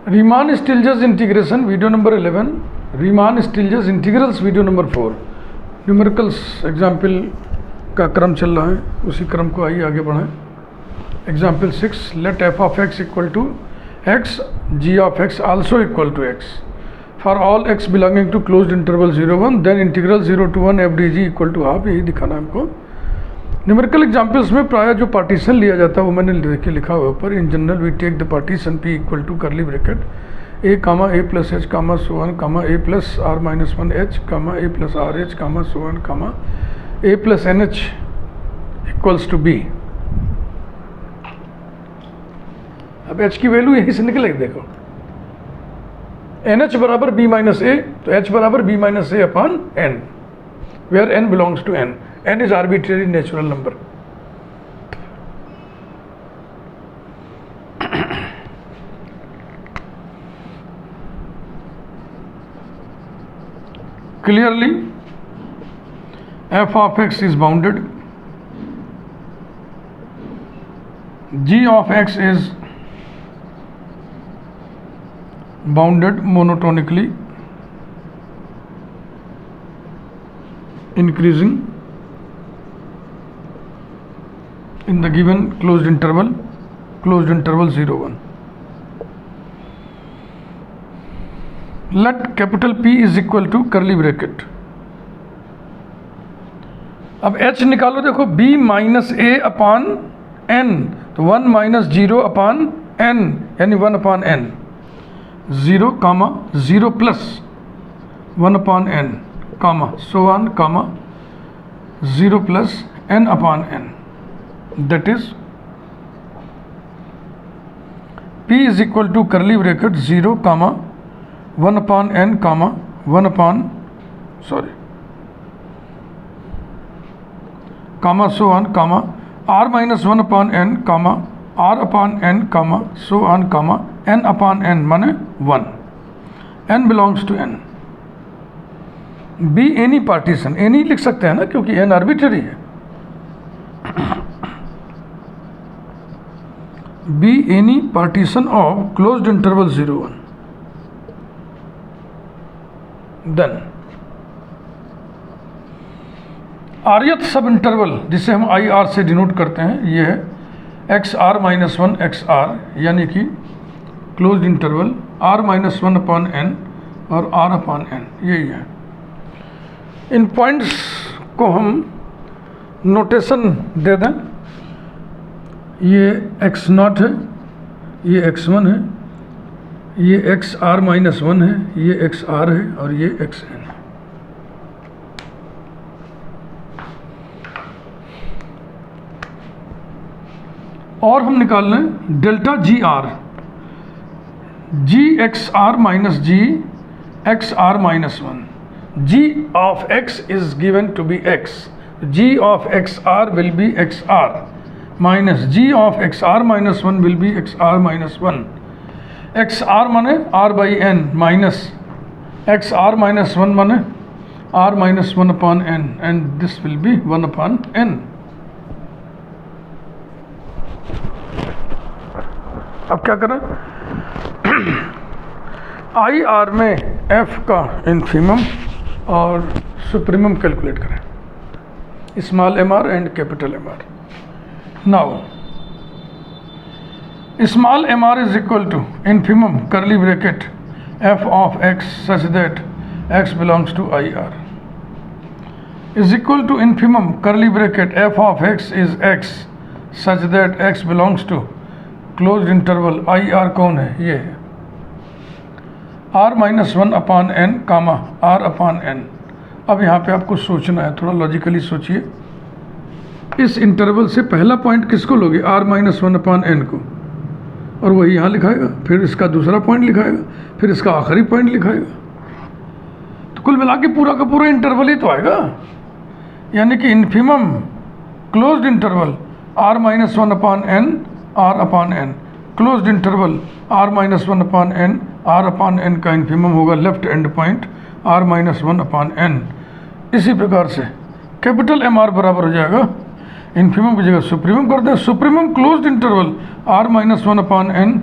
Riemann Stieltjes integration video number 11, Riemann Stieltjes integrals video number 4। Numericals example का क्रम चल रहा है, उसी क्रम को आइए आगे बढ़ाएं। Example 6, let f of x equal to x, g of x also equal to x for all x belonging to closed interval 0-1, then integral 0 to 1 f d g equal to half. यही दिखाना है हमको। Numerical examples में प्राय जो partition लिया जाता है वो मैंने देखिए लिखा हुआ ऊपर। In general we take the partition p equal to curly bracket a comma a plus h comma so on comma a plus r minus one h comma a plus r h comma so on comma a plus n h equals to b. अब h की value यहीं से निकलेगी, देखो n h बराबर b minus a, तो h बराबर b minus a upon n, where N belongs to n. n is arbitrary natural number. Clearly f of x is bounded, g of x is bounded monotonically increasing in the given closed interval 0-1. Let capital P is equal to curly bracket. अब h निकालो, देखो b minus a upon n, तो 1 minus 0 upon n यानी 1 upon n, 0 comma 0 plus 1 upon n comma so on comma 0 plus n upon n, that is p is equal to curly bracket 0 comma 1 upon n comma 1 upon comma so on comma r minus 1 upon n comma r upon n comma so on comma n upon n माने 1, n belongs to n। b any partition, any लिख सकते हैं ना क्योंकि n arbitrary है। be any partition of closed interval 0-1, then आर्यत सब interval जिसे हम आई आर से डिनोट करते हैं, ये है x r minus one x r, यानी कि closed interval r minus one upon n और आर अपॉन एन, यही है। इन पॉइंट्स को हम नोटेशन दे दें, ये x नॉट है, ये x1 है, ये एक्स आर माइनस वन है, ये एक्स आर है और ये एक्स एन है। और हम निकाल लें delta g r, g x r minus g x r minus one, g of x is given to be x, g of x r will be x r minus g of xr minus 1 will be xr minus 1, xr माने r by n minus xr minus 1 माने r minus 1 upon n, and this will be 1 upon n। अब क्या करें, I r में f का infimum और supremum calculate करें, small m r and capital M r. Now, small mr is equal to infimum curly bracket f of x such that x belongs to IR is equal to infimum curly bracket f of x is x such that x belongs to closed interval IR कौन है, ये है r minus one upon n कामा r upon n। अब यहाँ पे आपको सोचना है, थोड़ा लॉजिकली सोचिए। इस इंटरवल से पहला पॉइंट किसको लोगे, r minus one upon n को, और वही यहाँ लिखाएगा, फिर इसका दूसरा पॉइंट लिखाएगा, फिर इसका आखिरी पॉइंट लिखाएगा, तो कुल मिला के पूरा का पूरा इंटरवल ही तो आएगा। यानी कि infimum closed interval r minus one upon n r upon n, closed interval r minus one upon n r upon n का इन्फीमम होगा left end point r minus one upon n. इसी प्रकार से capital M R बराबर हो जाएगा, infimum की जगह सुप्रीमम कर दें, supremum closed interval r minus one upon n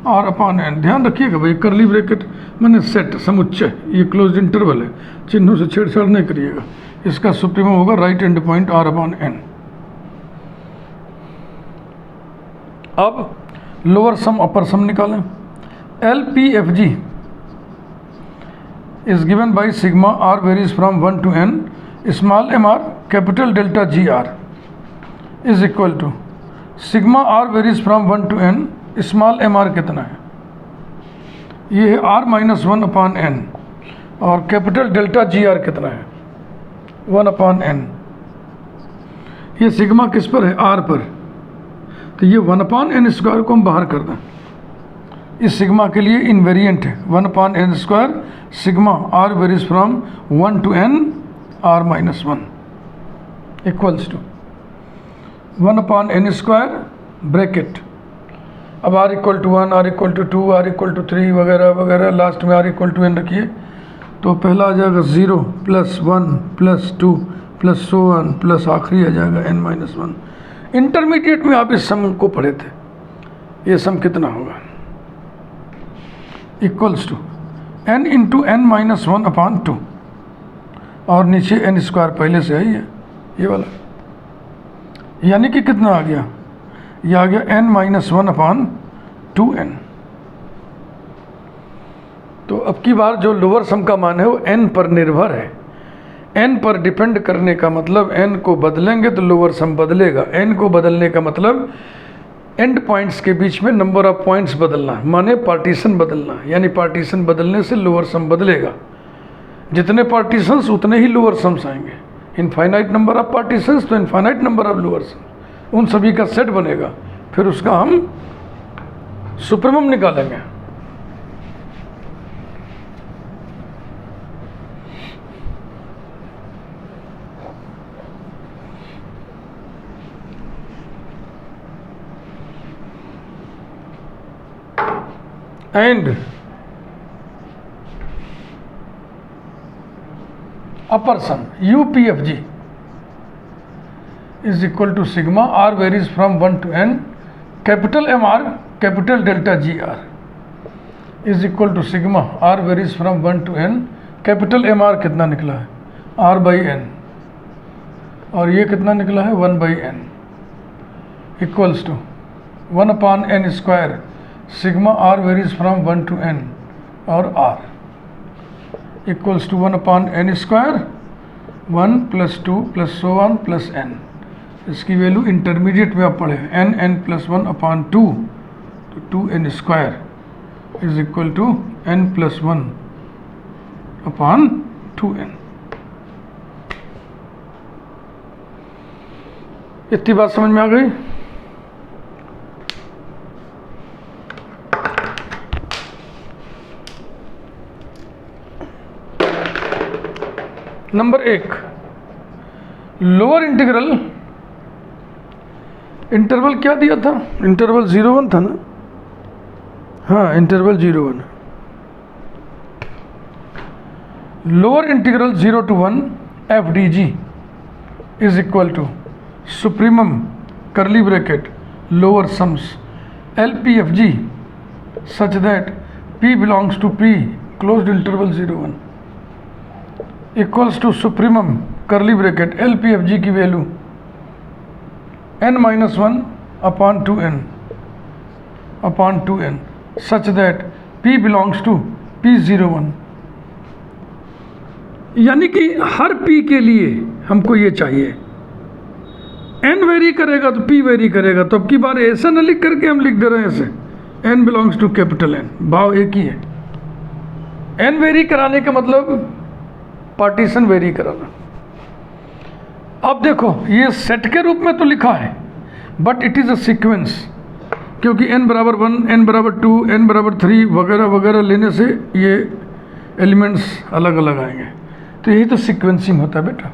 r upon n. ध्यान रखिएगा भाई, करली ब्रैकेट मैंने सेट समुच्चय, ये क्लोज्ड इंटरवल है, चिन्हों से छेड़छाड़ नहीं करिएगा। इसका सुप्रीमम होगा right end point r upon n. अब लोअर सम अपर सम निकालें। L p f g is given by sigma r varies from 1 to n, small m r capital delta g r is equal to sigma r varies from 1 to n, small m r कितना है, ये है r minus 1 upon n, और capital delta g r कितना है 1 upon n। ये sigma किस पर है, r पर, तो ये 1 अपॉन n स्क्वायर को हम बाहर कर दें। इस सिग्मा के लिए इनवेरिएंट है 1 upon n square sigma r varies from 1 to n r minus 1 equals to 1 upon n square bracket. अब r equal to 1, r equal to 2, r equal to 3 वगैरह वगैरह, लास्ट में r इक्वल टू n रखिए, तो पहला आ जाएगा 0 plus 1 plus 2 plus so 1 plus आखिरी आ जाएगा n माइनस 1। इंटरमीडिएट में आप इस सम को पढ़े थे, ये सम कितना होगा, equals to n into n minus 1 upon 2, और नीचे n स्क्वायर पहले से है ये वाला, यानी कि कितना आ गया, ये आ गया n माइनस 1 अपॉन 2n। तो अब की बार जो लोअर सम का मान है वो n पर निर्भर है। n पर डिपेंड करने का मतलब n को बदलेंगे तो लोअर सम बदलेगा, n को बदलने का मतलब एंड पॉइंट्स के बीच में नंबर ऑफ पॉइंट्स बदलना, माने पार्टीशन बदलना, यानी पार्टीशन बदलने से लोअर सम बदलेगा। जितने पार्टीशंस उतने ही लोअर सम्स आएंगे। इनफाइनाइट नंबर ऑफ पार्टीशंस तो infinite number of lower sum, उन सभी का सेट बनेगा, फिर उसका हम सुप्रीमम निकालेंगे। And upper sum UPFG is equal to sigma r varies from 1 to n, capital MR capital delta GR is equal to sigma r varies from 1 to n, capital MR कितना निकला है r by n, और ये कितना निकला है 1 by n, equals to 1 upon n square sigma r varies from 1 to n और r equals to 1 upon n square 1 plus 2 plus so 1 plus n। इसकी वैल्यू इंटरमीडिएट में आप पढ़े n प्लस 1 अपॉन 2, तो 2n square is equal to n plus 1 upon 2n। इतनी बात समझ में आ गई। नंबर 1, लोअर इंटीग्रल, इंटरवल क्या दिया था, इंटरवल 0-1 था ना, हाँ interval 0-1, lower integral 0 to 1 FDG is equal to supremum curly bracket lower sums LPFG such that P belongs to P closed interval 0-1 equals to supremum curly bracket LPFG की value n minus 1 upon 2n such that P belongs to P01, यानी कि हर P के लिए हमको ये चाहिए, n very करेगा तो P वेरी करेगा, तो अब की बार ऐसा न लिख करके हम लिख दे रहे हैं ऐसे, n belongs to capital N, भाव एक ही है। n वेरी कराने का मतलब पार्टीशन वेरी कराना। अब देखो ये सेट के रूप में तो लिखा है, but it is a sequence, क्योंकि n बराबर 1, n बराबर 2, n बराबर 3 वगैरह वगैरह लेने से ये एलिमेंट्स अलग अलग आएंगे, तो यही तो सीक्वेंसिंग होता है बेटा।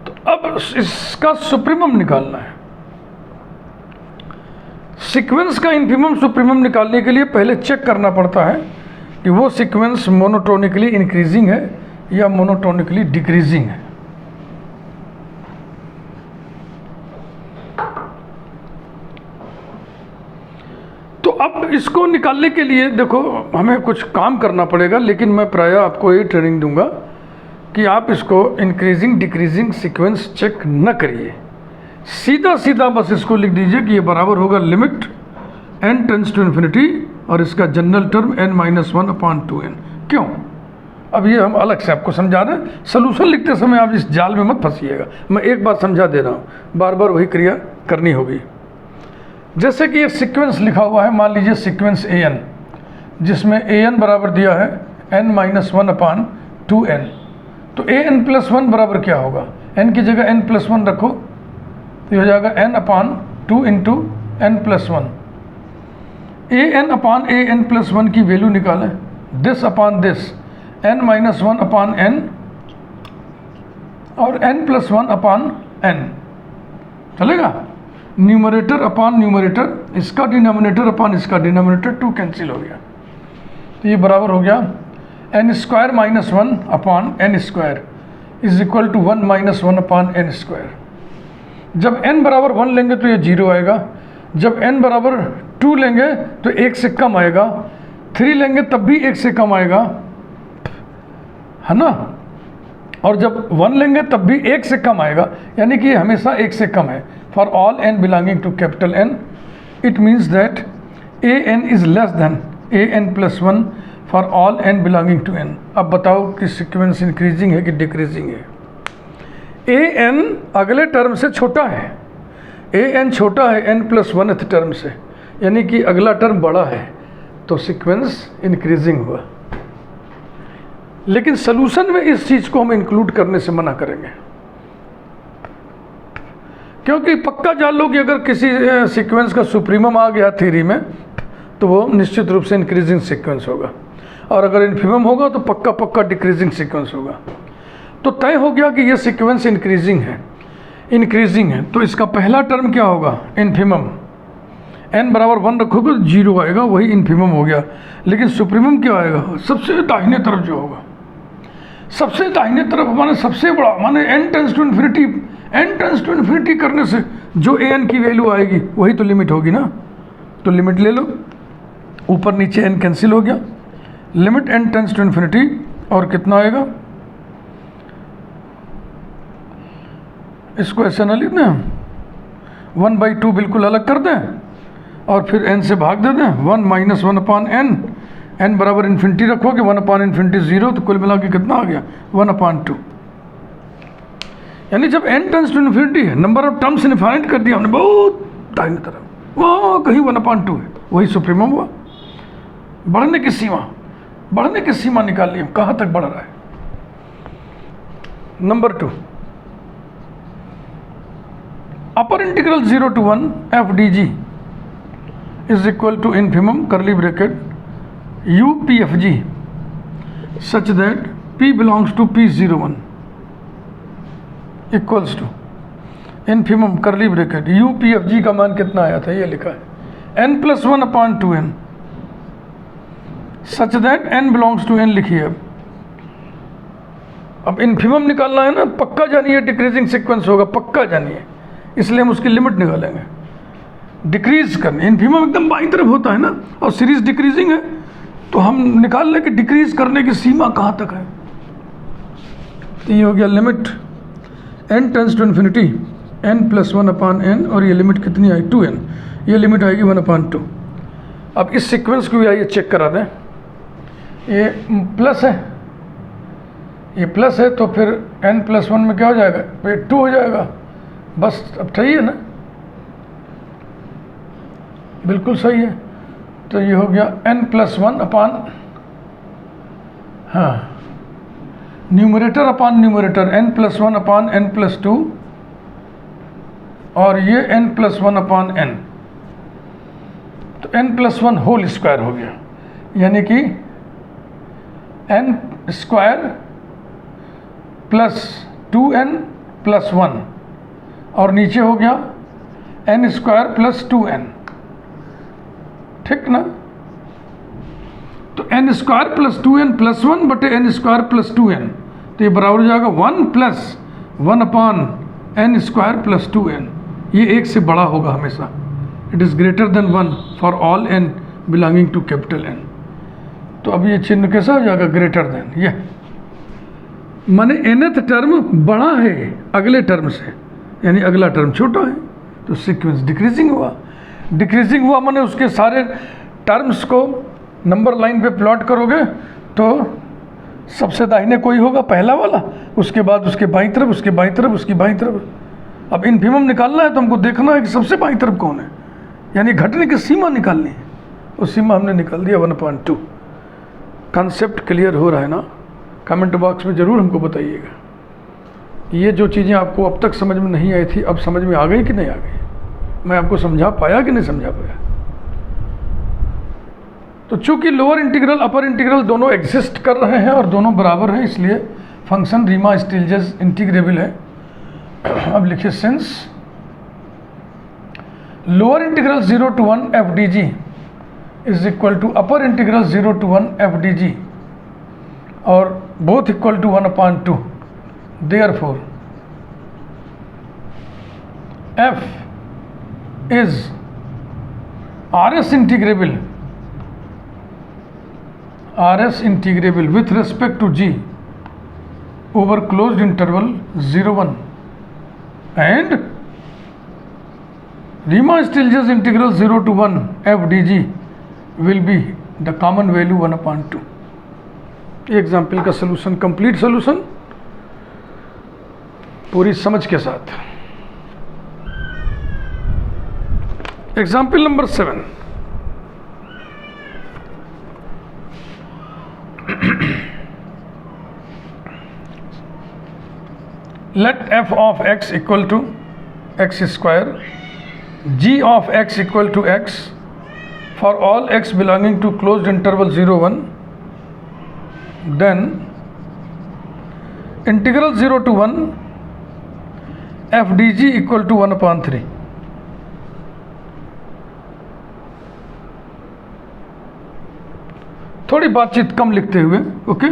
तो अब इसका सुप्रीमम निकालना है। सीक्वेंस का इन्फीमम सुप्रीमम निकालने के लिए पहले चेक करना पड़ता है कि वो सीक्वेंस मोनोटोनिकली इंक्रीजिंग है या मोनोटोनिकली डिक्रीजिंग है। अब इसको निकालने के लिए देखो हमें कुछ काम करना पड़ेगा, लेकिन मैं प्रायः आपको ये ट्रेनिंग दूंगा कि आप इसको इंक्रीजिंग डिक्रीजिंग सीक्वेंस चेक न करिए, सीधा सीधा बस इसको लिख दीजिए कि ये बराबर होगा limit n tends to infinity और इसका जनरल टर्म n-1/2n। क्यों? अब ये हम अलग से आपको समझा रहे हैं, सलूशन लिखते समय आप इस जाल में मत फंसिएगा, मैं एक बार समझा दे रहा हूँ, बार बार वही क्रिया करनी होगी। जैसे कि एक सीक्वेंस लिखा हुआ है, मान लीजिए सीक्वेंस an, जिसमें an बराबर दिया है n-1/2n, तो an+1 बराबर क्या होगा? n की जगह n+1 रखो तो ये हो जाएगा n/2 इंटू n+1। an/an+1 की वैल्यू निकालें, दिस अपॉन दिस n-1/n और n+1/n, चलेगा? न्यूमरेटर अपॉन न्यूमरेटर, इसका डिनोमिनेटर अपॉन इसका डिनोमिनेटर 2 कैंसिल हो गया, तो ये बराबर हो गया n² - 1/n² is equal to 1 - 1/n²। जब n बराबर 1 लेंगे तो ये 0 आएगा, जब n बराबर 2 लेंगे तो 1 से कम आएगा, 3 लेंगे तब भी 1 से कम आएगा, है ना, और जब 1 लेंगे तब भी 1 से कम आएगा, यानी कि हमेशा 1 से कम है। For all n belonging to capital N it means that an is less than an+1 for all n belonging to n। अब बताओ कि सीक्वेंस इंक्रीजिंग है कि डिक्रीजिंग है? an अगले टर्म से छोटा है, an छोटा है n+1th टर्म से, यानी कि अगला टर्म बड़ा है, तो सीक्वेंस इंक्रीजिंग हुआ। लेकिन सलूशन में इस चीज़ को हम इंक्लूड करने से मना करेंगे, क्योंकि पक्का जान लो कि अगर किसी सीक्वेंस का सुप्रीमम आ गया थ्योरी में तो वो निश्चित रूप से इंक्रीजिंग सीक्वेंस होगा, और अगर इन्फीमम होगा तो पक्का पक्का डिक्रीजिंग सीक्वेंस होगा। तो तय हो गया कि ये सीक्वेंस इंक्रीजिंग है, तो इसका पहला टर्म क्या होगा? इन्फीमम। n बराबर 1 रखोगे तो 0 आएगा, वही इन्फीमम हो गया। लेकिन सुप्रीमम क्या आएगा? सबसे दाहिने तरफ जो होगा, सबसे दाहिने तरफ माने सबसे बड़ा, माने n टेंड्स टू इन्फिनिटी करने से जो an की वैल्यू आएगी वही तो लिमिट होगी ना। तो लिमिट ले लो, ऊपर नीचे n कैंसिल हो गया, limit n tends to infinity, और कितना आएगा? इसको ऐसे ना लिख दें, 1/2 बिल्कुल अलग कर दें और फिर n से भाग दे दें, 1 - 1/n, n बराबर इन्फिनिटी रखोगे, 1/∞ 0, तो कुल मिला के कितना आ गया? 1/2। यानी जब n टेंड्स टू इन्फिनिटी है, नंबर ऑफ टर्म्स इनफाइनाइट कर दिया हमने, बहुत दाहिने तरफ, वहाँ कहीं 1/2 है, वही सुप्रीमम हुआ। बढ़ने की सीमा निकाल ली, कहाँ तक बढ़ रहा है। Number 2, upper integral 0 to 1 f dg is equal to infimum curly bracket u p f g such that p belongs to p01 equals to infimum curly bracket u p f g का मान कितना आया था? ये लिखा है n+1/2n such that n belongs to n लिखिए। अब इन्फीमम निकालना है ना, पक्का जानिए डिक्रीजिंग सीक्वेंस होगा, पक्का जानिए, इसलिए हम उसकी लिमिट निकालेंगे। डिक्रीज करनी, इन्फीमम एकदम बाईं तरफ होता है ना, और सीरीज डिक्रीजिंग है, तो हम निकाल लें कि डिक्रीज करने की सीमा कहाँ तक है। तो ये हो गया limit n tends to infinity n+1/n, और ये लिमिट कितनी आई? 2n, ये लिमिट आएगी 1/2। अब इस सीक्वेंस को भी आइए चेक करा दें, ये प्लस है, ये प्लस है, तो फिर n+1 में क्या हो जाएगा? फिर 2 हो जाएगा, बस। अब सही है ना, बिल्कुल सही है। तो ये हो गया n+1/, हाँ, न्यूमरेटर अपॉन न्यूमरेटर n+1/n+2, और ये n+1/n, तो n+1 होल स्क्वायर हो गया, यानी कि n² + 2n + 1, और नीचे हो गया n² + 2n, ठीक ना। तो n² + 2n + 1 बटे n² + 2n, तो ये बराबर हो जाएगा 1 + 1/n² + 2n। ये 1 से बड़ा होगा हमेशा, it is greater than 1 for all n belonging to capital n. तो अब ये चिन्ह कैसा हो जाएगा, ग्रेटर देन। ये माने nth टर्म बड़ा है अगले टर्म से, यानी अगला टर्म छोटा है, तो सीक्वेंस डिक्रीजिंग हुआ। डिक्रीजिंग हुआ माने उसके सारे टर्म्स को नंबर लाइन पे प्लॉट करोगे तो सबसे दाहिने कोई होगा पहला वाला, उसके बाद उसके बाईं तरफ, उसके बाईं तरफ, उसकी बाईं तरफ। अब इन्फिमम निकालना है तो हमको देखना है कि सबसे बाईं तरफ कौन है, यानी घटने की सीमा निकालनी है। वो सीमा हमने निकाल दिया 1/2। कॉन्सेप्ट क्लियर हो रहा है ना? कमेंट बॉक्स में ज़रूर हमको बताइएगा। ये जो चीज़ें आपको अब तक समझ में नहीं आई थी, अब समझ में आ गई कि नहीं आ गई? मैं आपको समझा पाया कि नहीं समझा पाया? तो चूंकि लोअर इंटीग्रल अपर इंटीग्रल दोनों एग्जिस्ट कर रहे हैं और दोनों बराबर हैं, इसलिए फंक्शन रीमा स्टिल्जेस इंटीग्रेबल है। अब लिखिए since lower integral 0 to 1 f d g is equal to upper integral 0 to 1 f d g और both equal to 1/2, therefore f is RS integrable with respect to g over closed interval 0, 1 and Riemann-Stieltjes integral 0 to 1 f dg will be the common value 1/2। Example का solution, complete solution पूरी समझ के साथ। Example number 7, let f of x equal to x square, g of x equal to x for all x belonging to closed interval 0, 1, then integral 0 to 1 f dg equal to 1/3। थोड़ी बातचीत कम लिखते हुए, okay,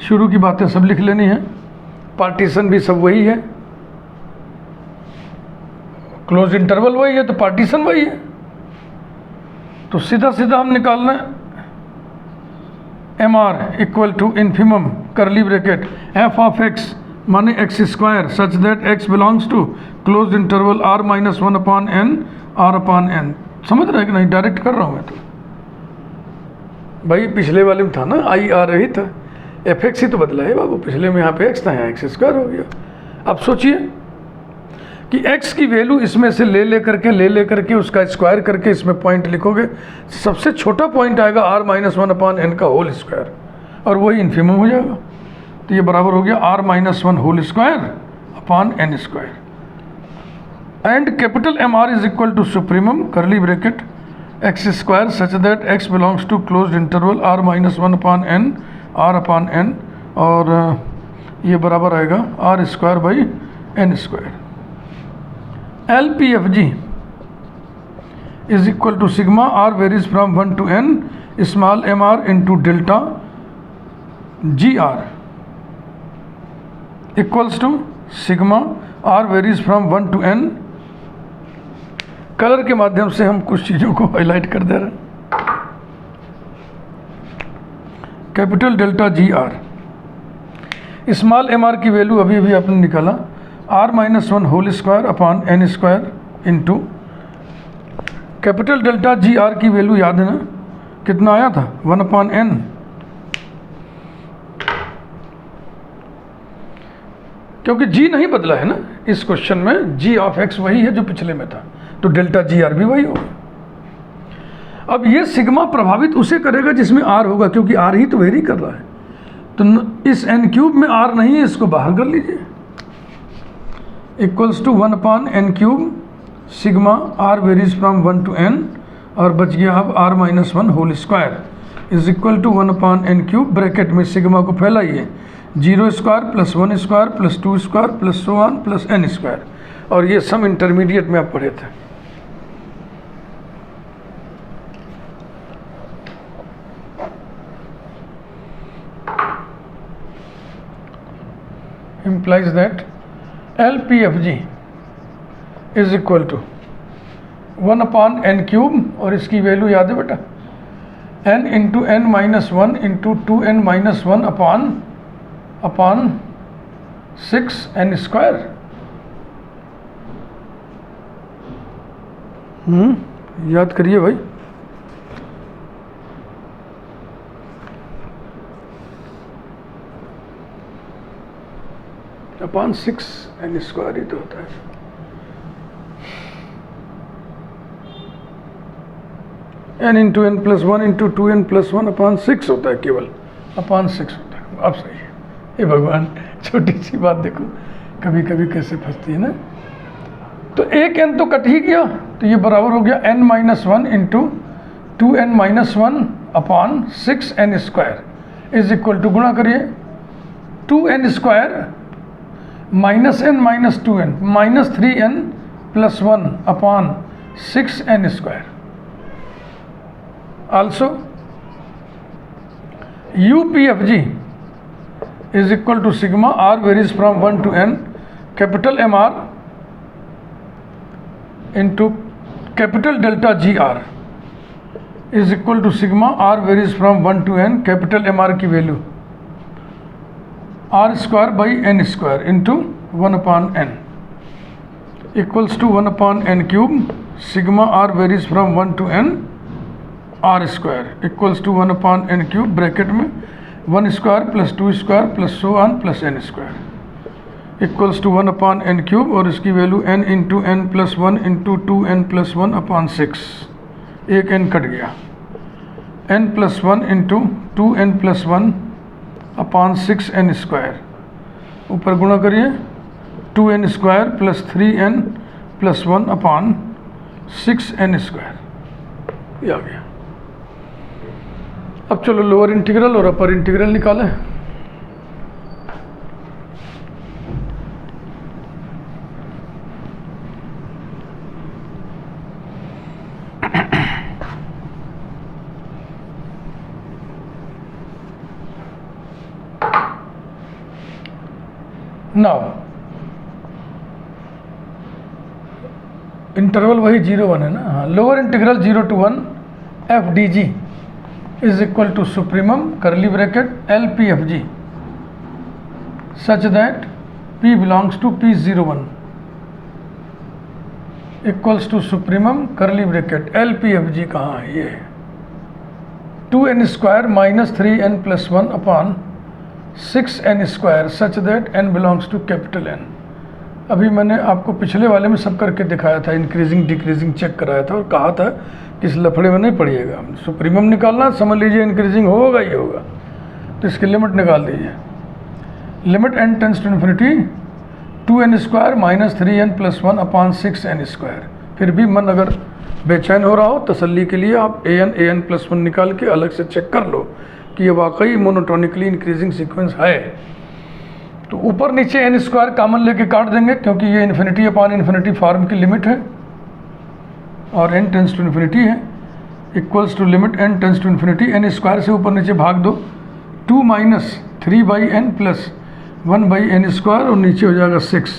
शुरू की बातें सब लिख लेनी है, पार्टीशन भी सब वही है, क्लोज इंटरवल वही है तो पार्टीशन वही है। तो सीधा सीधा हम निकालना है m r equal to infimum curly bracket f of x माने x square such that x belongs to close interval r - 1/n r/n। समझ रहे कि नहीं? डायरेक्ट कर रहा हूँ मैं तो भाई, पिछले वाले में था ना आई आर रही था, एफ एक्स ही तो बदला है बाबू। पिछले में यहाँ पे एक्स था, यहाँ एक्स स्क्वायर हो गया। अब सोचिए कि x की वैल्यू इसमें से ले करके उसका स्क्वायर करके इसमें पॉइंट लिखोगे, सबसे छोटा पॉइंट आएगा r - 1/n का होल स्क्वायर और वही इन्फिमम हो जाएगा। तो ये बराबर हो गया r - 1 whole square upon n square. And capital MR is equal to supremum curly bracket x square such that x belongs to closed interval r - 1/n r/n और ये बराबर आएगा r square by n square. LPFG is equal to sigma r varies from 1 to n small mr into delta gr equals to sigma r varies from 1 to n। Colour के माध्यम से हम कुछ चीज़ों को हाईलाइट कर दे रहे हैं। Capital delta g r, small m r की वैल्यू अभी अभी आपने निकाला r - 1 whole square upon n square into capital delta g r की वैल्यू याद है ना, कितना आया था 1/n। क्योंकि g नहीं बदला है ना इस क्वेश्चन में, g ऑफ x वही है जो पिछले में था, तो डेल्टा जी आर भी वही होगा। अब ये सिग्मा प्रभावित उसे करेगा जिसमें r होगा, क्योंकि r ही तो वेरी कर रहा है। तो इस n क्यूब में r नहीं है, इसको बाहर कर लीजिए। Equals to 1/n cube sigma r varies from 1 to n और बच गया अब r - 1 whole square is equal to 1/n cube. Bracket में सिग्मा को फैलाइए, 0 square plus 1 square plus 2 square plus so on plus n square, और ये सम intermediate में आप पढ़े थे। implies that LPFG is equal to 1/n cube, और इसकी वैल्यू याद है बेटा n into n minus one into 2n minus one upon 6n square. याद करिए भाई। अपॉन 6n स्क्वायर ही तो होता है। n into n plus one into 2n plus one upon 6 होता है, केवल अपॉन 6 होता है। अब सही है। हे भगवान, छोटी सी बात देखो कभी कभी कैसे फंसती है ना। तो एक n तो कट ही गया, तो ये बराबर हो गया n minus one into 2n minus one upon 6n square is equal to, गुणा करिए 2n square minus n minus 2n minus 3n plus 1 upon 6n square. Also UPFG is equal to sigma r varies from 1 to n capital MR into capital delta GR is equal to sigma r varies from 1 to n capital MR की value r square by n square into 1 upon n equals to 1 upon n cube sigma r varies from 1 to n r square equals to 1 upon n cube, bracket में 1 square plus 2 square plus so on plus n square equals to 1 upon n cube, और इसकी वैल्यू n into n plus 1 into 2n plus 1 upon 6, एक n cut गया, n plus 1 into 2n plus 1 upon 6n square, ऊपर गुणा करिए 2n square plus 3n plus 1 upon 6n square, ये आ गया। अब चलो लोअर इंटीग्रल और अपर इंटीग्रल निकालें। नाउ इंटरवल वही 0-1 है ना। हाँ, lower integral 0 to 1 f d g is equal to supremum curly bracket LPFG such that P belongs to P01 equals to supremum curly bracket LPFG कहाँ है, ये 2n square minus 3n plus 1 upon 6n square such that n belongs to capital N। अभी मैंने आपको पिछले वाले में सब करके दिखाया था, इंक्रीजिंग डिक्रीजिंग चेक कराया था और कहा था इस लफड़े में नहीं पड़िएगा, सुप्रीमम निकालना, समझ लीजिए इंक्रीजिंग होगा ही होगा, तो इसकी लिमिट निकाल दीजिए। Limit n tends to infinity 2n square minus 3n plus 1 upon 6n square. फिर भी मन अगर बेचैन हो रहा हो, तसल्ली के लिए आप an प्लस 1 निकाल के अलग से चेक कर लो कि ये वाकई मोनोटोनिकली इंक्रीजिंग सीक्वेंस है। तो ऊपर नीचे n स्क्वायर कॉमन लेके काट देंगे, क्योंकि ये इन्फिनिटी अपॉन इन्फिनिटी फॉर्म की लिमिट है और n टेंस टू इन्फिनिटी है, equals to limit n tends to infinity n square से ऊपर नीचे भाग दो, 2 minus 3/n plus 1/n square और नीचे हो जाएगा 6,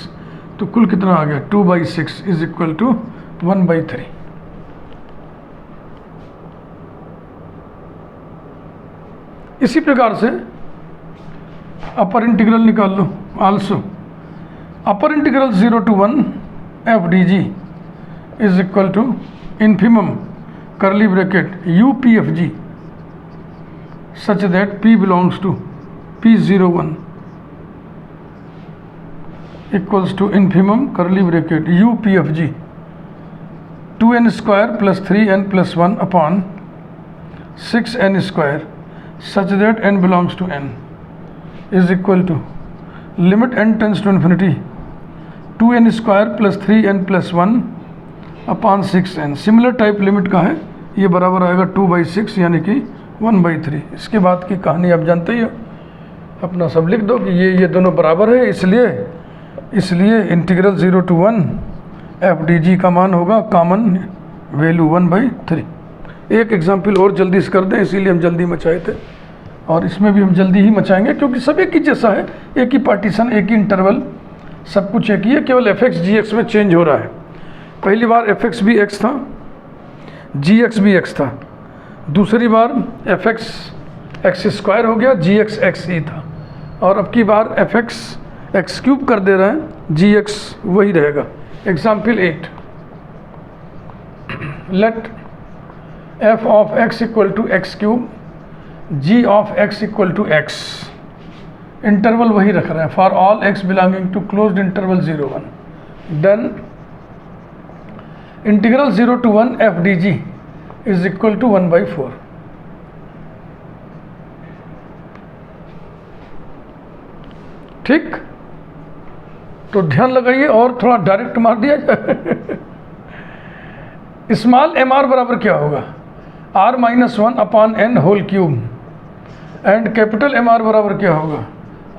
तो कुल कितना आ गया 2/6 इज इक्वल टू 1/3। इसी प्रकार से अपर इंटीग्रल निकाल लो। Also upper integral 0 to 1 f d g is equal to infimum curly bracket UPFG such that P belongs to P01 equals to infimum curly bracket UPFG 2n square plus 3n plus 1 upon 6n square such that n belongs to n is equal to limit n tends to infinity 2n square plus 3n plus 1 upon 6n। Similar type limit का है, ये बराबर आएगा 2/6 यानी कि 1/3। इसके बाद की कहानी आप जानते ही हो, अपना सब लिख दो कि ये दोनों बराबर है, इसलिए इंटीग्रल 0 to 1 एफ डी जी का मान होगा कॉमन वैल्यू 1/3। एक एग्जाम्पल और जल्दी से कर दें, इसीलिए हम जल्दी मचाए थे और इसमें भी हम जल्दी ही मचाएंगे, क्योंकि सब एक ही जैसा है, एक ही पार्टीशन, एक ही इंटरवल, सब कुछ एक ही है, केवल fx gx में चेंज हो रहा है। पहली बार fx भी x था, gx भी x था, दूसरी बार एफ एक्स एक्स स्क्वायर हो गया, जी एक्स एक्स ही था, और अब की बार एफ एक्स एक्स क्यूब कर दे रहे हैं, जी एक्स वही रहेगा। Example 8, let f of x equal to x cube, g of x equal to x, interval वही रख रहे हैं, for all x belonging to closed interval 0 1, then integral 0 to 1 f d g is equal to 1/4। ठीक, तो ध्यान लगाइए और थोड़ा डायरेक्ट मार दिया जाए। स्मॉल एम आर बराबर क्या होगा, r-1/n whole cube, and capital M R बराबर क्या होगा,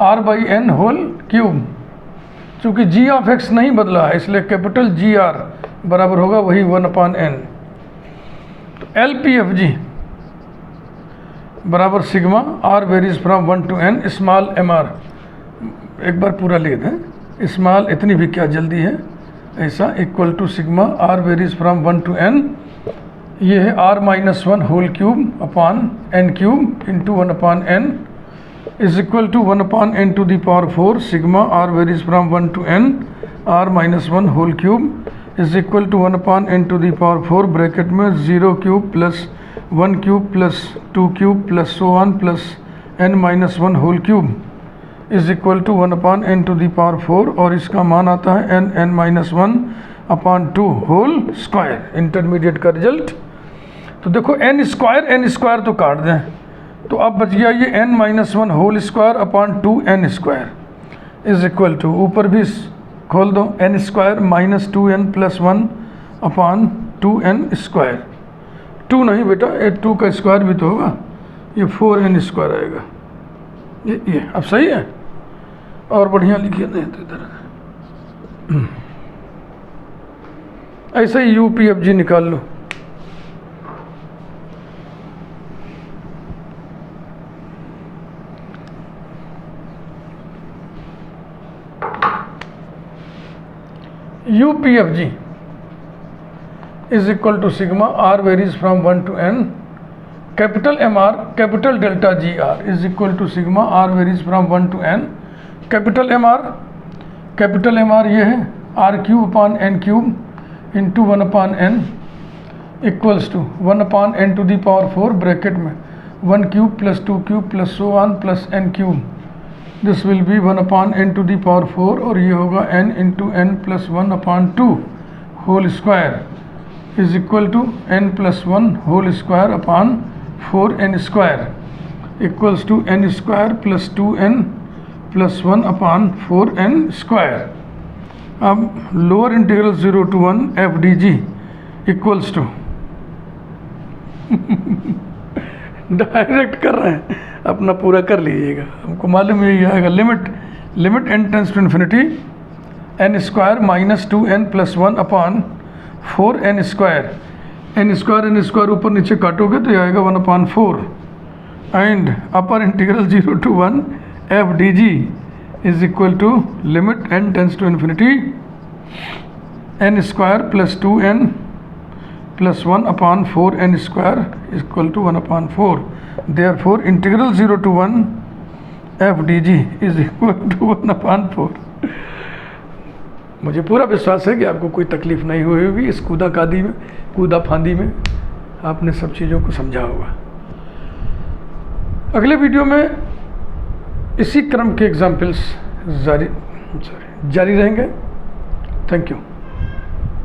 r/n होल क्यूब। चूंकि g ऑफ x नहीं बदला है इसलिए कैपिटल जी आर बराबर होगा वही 1/n। तो एल पी एफ जी बराबर sigma r varies from 1 to n small m r. एक बार पूरा लिख दें, स्मॉल इतनी भी क्या जल्दी है, ऐसा equal to sigma r varies from 1 to n, ये है r-1 whole cube upon n cube into 1/n is equal to 1/n to the power 4 sigma r varies from 1 to n r-1 whole cube is equal to 1/n to the power 4 bracket में 0 cube plus 1 cube plus 2 cube plus so on plus n-1 whole cube is equal to 1/n to the power 4, और इसका मान आता है n-1/2 whole square, intermediate का result. तो देखो n square तो काट दें, तो अब बच गया ये n-1 whole square upon 2n square is equal to, ऊपर भी खोल दो, n square minus 2n plus 1 upon 2n square. 2 नहीं बेटा, ये 2 का स्क्वायर भी तो होगा, ये 4n स्क्वायर आएगा। ये अब सही है, और बढ़िया लिखिए नहीं तो इधर ऐसे ही UPFG निकाल लो। UPFG is equal to sigma r varies from 1 to n, capital MR capital delta GR is equal to sigma r varies from 1 to n, capital MR ये है r cube upon n cube into 1/n equals to 1/n to the power 4 bracket में 1 cube plus 2 cube plus so on plus n cube, this will be 1/n to the power 4, और ये होगा n into n plus 1/2 whole square is equal to n plus 1 whole square upon 4n square equals to n square plus 2n plus 1 upon 4n square. अब lower integral 0 to 1 f d g equals to direct कर रहे हैं, अपना पूरा कर लीजिएगा, हमको मालूम यही आएगा। Limit n tends to infinity n square minus 2n plus 1 upon 4n square, n square ऊपर नीचे काटोगे तो ये आएगा 1/4, and upper integral 0 to 1 f d g is equal to limit n tends to infinity n square plus 2n plus 1 upon 4n square equal to 1/4, therefore integral 0 to 1 f d g is equal to 1/4। मुझे पूरा विश्वास है कि आपको कोई तकलीफ नहीं हुई होगी इस कूदा फांदी में, आपने सब चीज़ों को समझा होगा। अगले वीडियो में इसी क्रम के एग्जाम्पल्स जारी रहेंगे। Thank you.